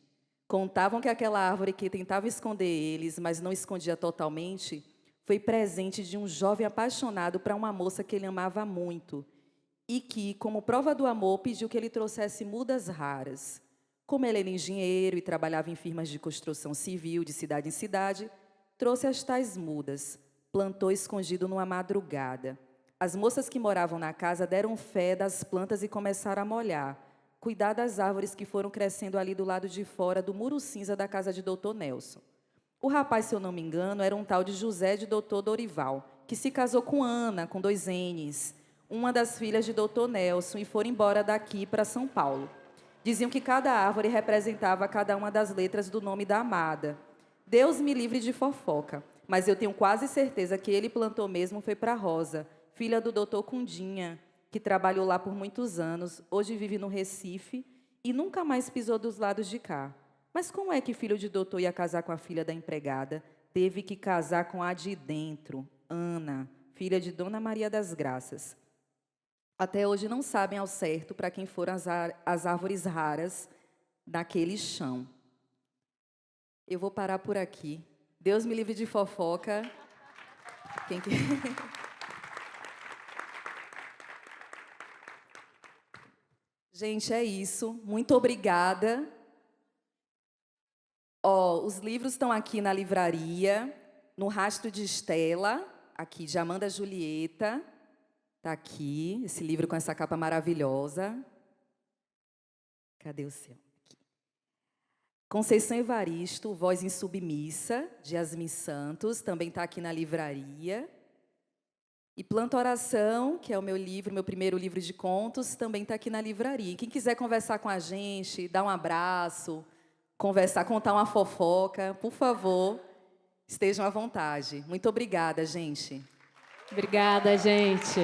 Contavam que aquela árvore que tentava esconder eles, mas não escondia totalmente, foi presente de um jovem apaixonado para uma moça que ele amava muito e que, como prova do amor, pediu que ele trouxesse mudas raras. Como ele era engenheiro e trabalhava em firmas de construção civil de cidade em cidade, trouxe as tais mudas, plantou escondido numa madrugada. As moças que moravam na casa deram fé das plantas e começaram a molhar, cuidar das árvores que foram crescendo ali do lado de fora do muro cinza da casa de Dr. Nelson. O rapaz, se eu não me engano, era um tal de José de Dr. Dorival, que se casou com Ana, com 2 N's, uma das filhas de Dr. Nelson, e foram embora daqui para São Paulo. Diziam que cada árvore representava cada uma das letras do nome da amada. Deus me livre de fofoca, mas eu tenho quase certeza que ele plantou mesmo foi para Rosa, filha do Dr. Cundinha, que trabalhou lá por muitos anos, hoje vive no Recife e nunca mais pisou dos lados de cá. Mas como é que filho de doutor ia casar com a filha da empregada? Teve que casar com a de dentro, Ana, filha de Dona Maria das Graças. Até hoje não sabem ao certo para quem foram as árvores raras naquele chão. Eu vou parar por aqui. Deus me livre de fofoca. Quem que... Gente, é isso. Muito obrigada. Os livros estão aqui na livraria, no Rastro de Estela, aqui de Amanda Julieta. Está aqui, esse livro com essa capa maravilhosa. Cadê o seu? Aqui. Conceição Evaristo, Voz Insubmissa, de Yasmin Santos, também está aqui na livraria. E Planta Oração, que é o meu primeiro livro de contos, também está aqui na livraria. Quem quiser conversar com a gente, dar um abraço, conversar, contar uma fofoca, por favor, estejam à vontade. Muito obrigada, gente. Obrigada, gente.